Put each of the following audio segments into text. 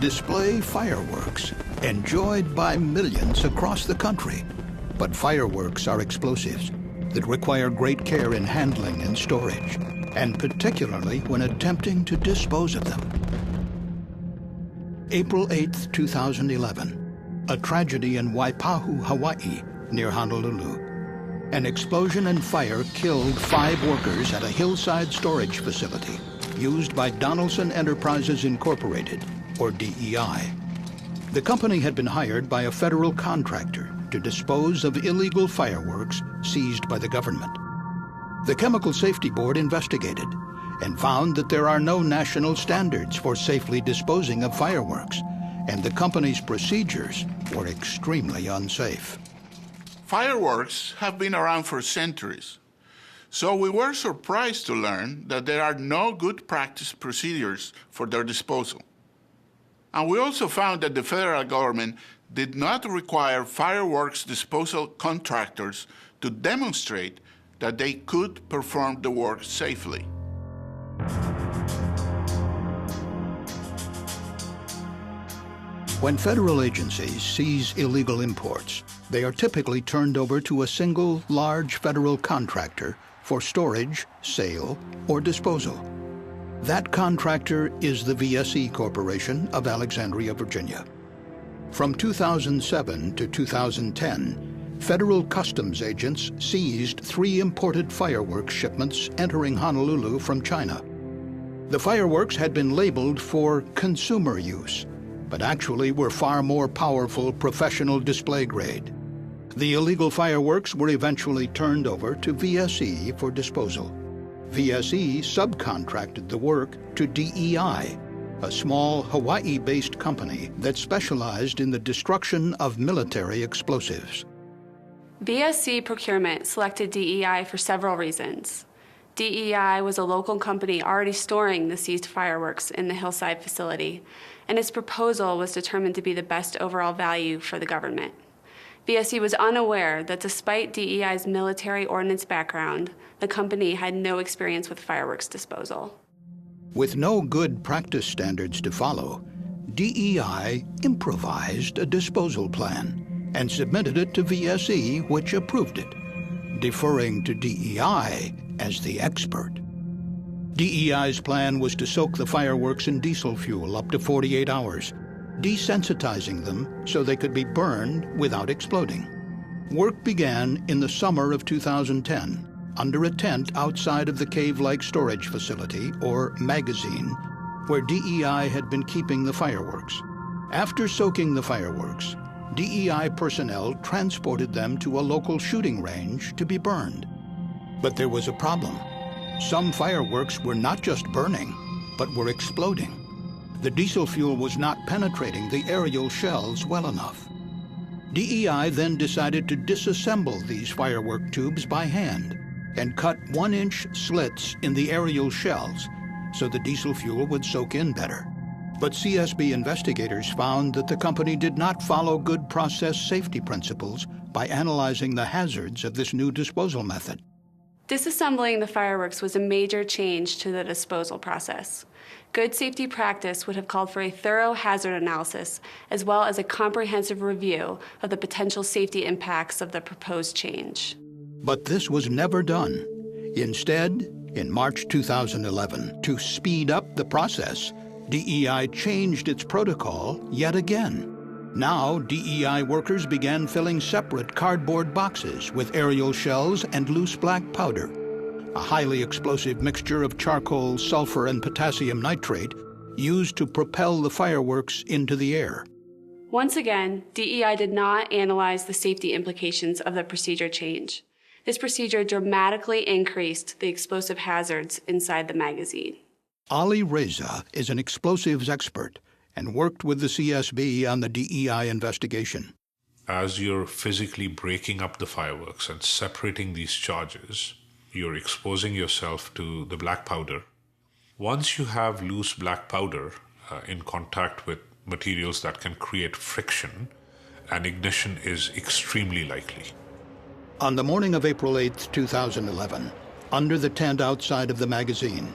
Display fireworks, enjoyed by millions across the country. But fireworks are explosives that require great care in handling and storage, and particularly when attempting to dispose of them. April 8, 2011, a tragedy in Waipahu, Hawaii, near Honolulu. An explosion and fire killed 5 workers at a hillside storage facility used by Donaldson Enterprises Incorporated, or DEI. The company had been hired by a federal contractor to dispose of illegal fireworks seized by the government. The Chemical Safety Board investigated and found that there are no national standards for safely disposing of fireworks, and the company's procedures were extremely unsafe. Fireworks have been around for centuries, so we were surprised to learn that there are no good practice procedures for their disposal. And we also found that the federal government did not require fireworks disposal contractors to demonstrate that they could perform the work safely. When federal agencies seize illegal imports, they are typically turned over to a single large federal contractor for storage, sale, or disposal. That contractor is the VSE Corporation of Alexandria, Virginia. From 2007 to 2010, federal customs agents seized 3 imported fireworks shipments entering Honolulu from China. The fireworks had been labeled for consumer use, but actually were far more powerful professional display grade. The illegal fireworks were eventually turned over to VSE for disposal. VSE subcontracted the work to DEI, a small Hawaii-based company that specialized in the destruction of military explosives. VSE Procurement selected DEI for several reasons. DEI was a local company already storing the seized fireworks in the hillside facility, and its proposal was determined to be the best overall value for the government. VSE was unaware that despite DEI's military ordnance background, the company had no experience with fireworks disposal. With no good practice standards to follow, DEI improvised a disposal plan and submitted it to VSE, which approved it, deferring to DEI as the expert. DEI's plan was to soak the fireworks in diesel fuel up to 48 hours, desensitizing them so they could be burned without exploding. Work began in the summer of 2010 under a tent outside of the cave-like storage facility, or magazine, where DEI had been keeping the fireworks. After soaking the fireworks, DEI personnel transported them to a local shooting range to be burned. But there was a problem. Some fireworks were not just burning, but were exploding. The diesel fuel was not penetrating the aerial shells well enough. DEI then decided to disassemble these firework tubes by hand and cut 1-inch slits in the aerial shells so the diesel fuel would soak in better. But CSB investigators found that the company did not follow good process safety principles by analyzing the hazards of this new disposal method. Disassembling the fireworks was a major change to the disposal process. Good safety practice would have called for a thorough hazard analysis, as well as a comprehensive review of the potential safety impacts of the proposed change. But this was never done. Instead, in March 2011, to speed up the process, DEI changed its protocol yet again. Now, DEI workers began filling separate cardboard boxes with aerial shells and loose black powder, a highly explosive mixture of charcoal, sulfur, and potassium nitrate used to propel the fireworks into the air. Once again, DEI did not analyze the safety implications of the procedure change. This procedure dramatically increased the explosive hazards inside the magazine. Ali Reza is an explosives expert and worked with the CSB on the DEI investigation. As you're physically breaking up the fireworks and separating these charges, you're exposing yourself to the black powder. Once you have loose black powder in contact with materials that can create friction, an ignition is extremely likely. On the morning of April 8, 2011, Under the tent outside of the magazine,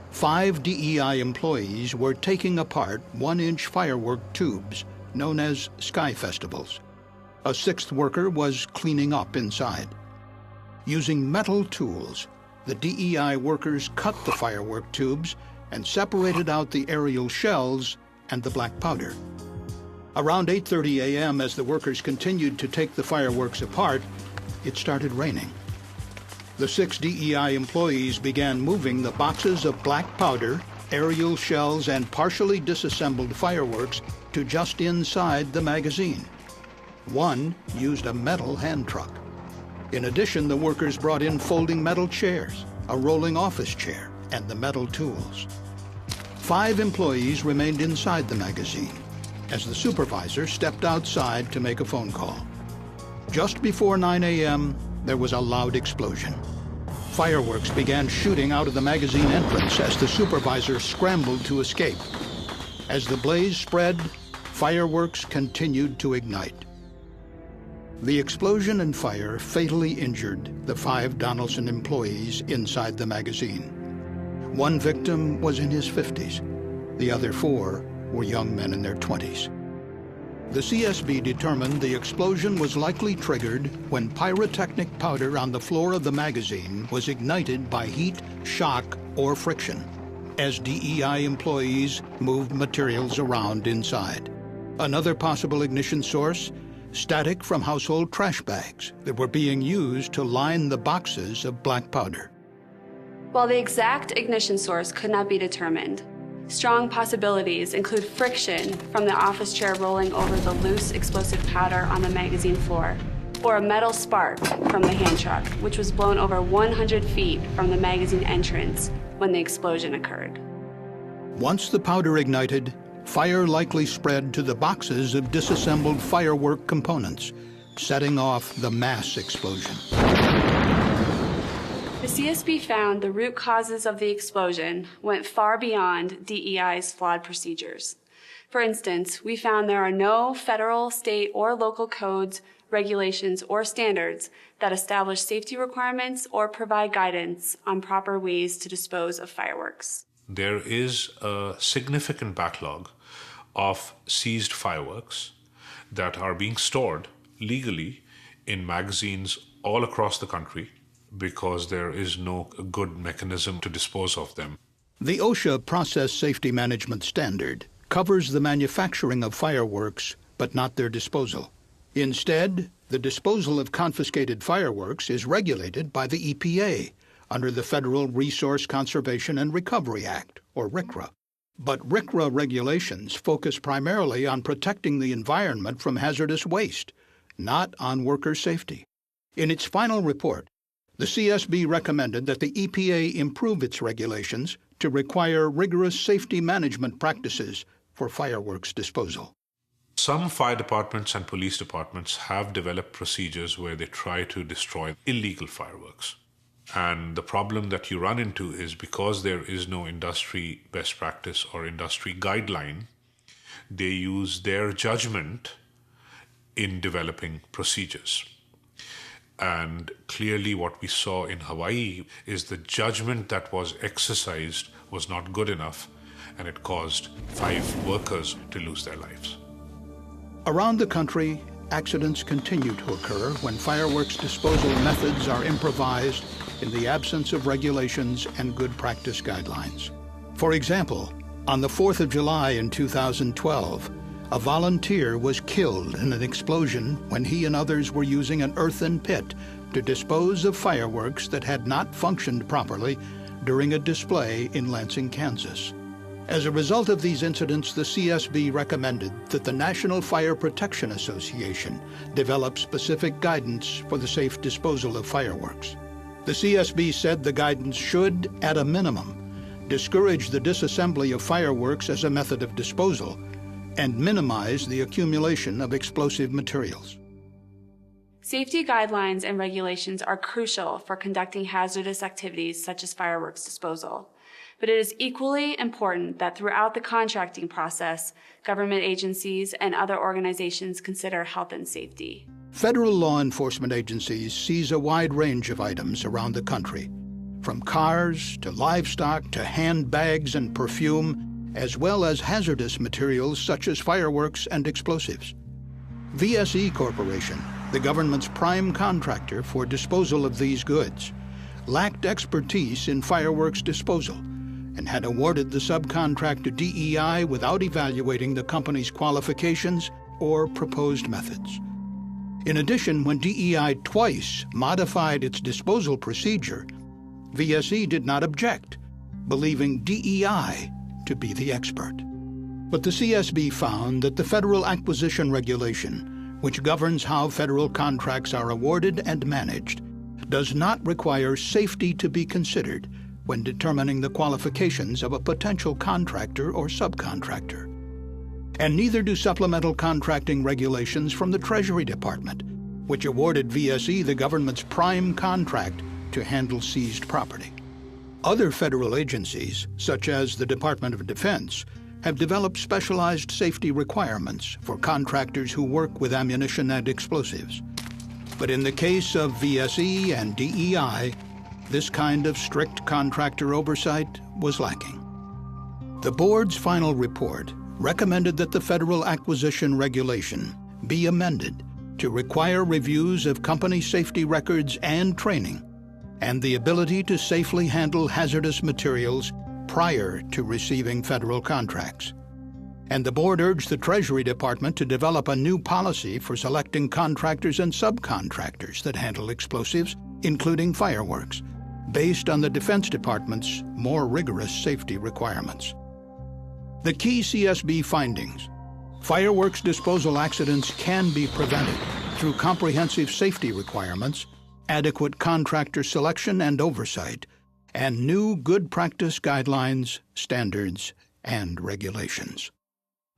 5 DEI employees were taking apart 1-inch firework tubes known as sky festivals. A 6th worker was cleaning up inside. Using metal tools, the DEI workers cut the firework tubes and separated out the aerial shells and the black powder. Around 8:30 a.m., as the workers continued to take the fireworks apart, it started raining. The 6 DEI employees began moving the boxes of black powder, aerial shells, and partially disassembled fireworks to just inside the magazine. One used a metal hand truck. In addition, the workers brought in folding metal chairs, a rolling office chair, and the metal tools. 5 employees remained inside the magazine as the supervisor stepped outside to make a phone call. Just before 9 a.m., there was a loud explosion. Fireworks began shooting out of the magazine entrance as the supervisor scrambled to escape. As the blaze spread, fireworks continued to ignite. The explosion and fire fatally injured the 5 Donaldson employees inside the magazine. One victim was in his 50s. The other 4 were young men in their 20s. The CSB determined the explosion was likely triggered when pyrotechnic powder on the floor of the magazine was ignited by heat, shock, or friction, as DEI employees moved materials around inside. Another possible ignition source: static from household trash bags that were being used to line the boxes of black powder. While the exact ignition source could not be determined, strong possibilities include friction from the office chair rolling over the loose explosive powder on the magazine floor, or a metal spark from the hand truck, which was blown over 100 feet from the magazine entrance when the explosion occurred. Once the powder ignited, fire likely spread to the boxes of disassembled firework components, setting off the mass explosion. The CSB found the root causes of the explosion went far beyond DEI's flawed procedures. For instance, we found there are no federal, state, or local codes, regulations, or standards that establish safety requirements or provide guidance on proper ways to dispose of fireworks. There is a significant backlog of seized fireworks that are being stored legally in magazines all across the country because there is no good mechanism to dispose of them. The OSHA Process Safety Management Standard covers the manufacturing of fireworks, but not their disposal. Instead, the disposal of confiscated fireworks is regulated by the EPA under the Federal Resource Conservation and Recovery Act, or RCRA. But RCRA regulations focus primarily on protecting the environment from hazardous waste, not on worker safety. In its final report, the CSB recommended that the EPA improve its regulations to require rigorous safety management practices for fireworks disposal. Some fire departments and police departments have developed procedures where they try to destroy illegal fireworks. And the problem that you run into is because there is no industry best practice or industry guideline, they use their judgment in developing procedures. And clearly what we saw in Hawaii is the judgment that was exercised was not good enough, and it caused 5 workers to lose their lives. Around the country, accidents continue to occur when fireworks disposal methods are improvised in the absence of regulations and good practice guidelines. For example, on the 4th of July in 2012, a volunteer was killed in an explosion when he and others were using an earthen pit to dispose of fireworks that had not functioned properly during a display in Lansing, Kansas. As a result of these incidents, the CSB recommended that the National Fire Protection Association develop specific guidance for the safe disposal of fireworks. The CSB said the guidance should, at a minimum, discourage the disassembly of fireworks as a method of disposal and minimize the accumulation of explosive materials. Safety guidelines and regulations are crucial for conducting hazardous activities such as fireworks disposal. But it is equally important that throughout the contracting process, government agencies and other organizations consider health and safety. Federal law enforcement agencies seize a wide range of items around the country. from cars to livestock to handbags and perfume, as well as hazardous materials such as fireworks and explosives. VSE Corporation, the government's prime contractor for disposal of these goods, lacked expertise in fireworks disposal and had awarded the subcontract to DEI without evaluating the company's qualifications or proposed methods. In addition, when DEI twice modified its disposal procedure, VSE did not object, believing DEI to be the expert. But the CSB found that the Federal Acquisition Regulation, which governs how federal contracts are awarded and managed, does not require safety to be considered when determining the qualifications of a potential contractor or subcontractor. And neither do supplemental contracting regulations from the Treasury Department, which awarded VSE the government's prime contract to handle seized property. Other federal agencies, such as the Department of Defense, have developed specialized safety requirements for contractors who work with ammunition and explosives. But in the case of VSE and DEI, this kind of strict contractor oversight was lacking. The board's final report recommended that the Federal Acquisition Regulation be amended to require reviews of company safety records and training, and the ability to safely handle hazardous materials prior to receiving federal contracts. And the board urged the Treasury Department to develop a new policy for selecting contractors and subcontractors that handle explosives, including fireworks, based on the Defense Department's more rigorous safety requirements. The key CSB findings: fireworks disposal accidents can be prevented through comprehensive safety requirements, adequate contractor selection and oversight, and new good practice guidelines, standards, and regulations.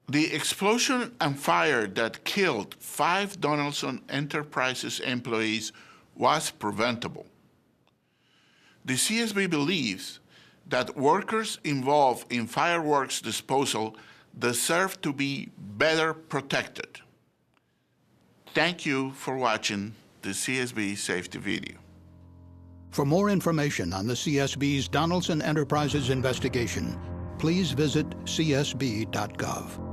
The explosion and fire that killed 5 Donaldson Enterprises employees was preventable. The CSB believes that workers involved in fireworks disposal deserve to be better protected. Thank you for watching the CSB safety video. For more information on the CSB's Donaldson Enterprises investigation, please visit csb.gov.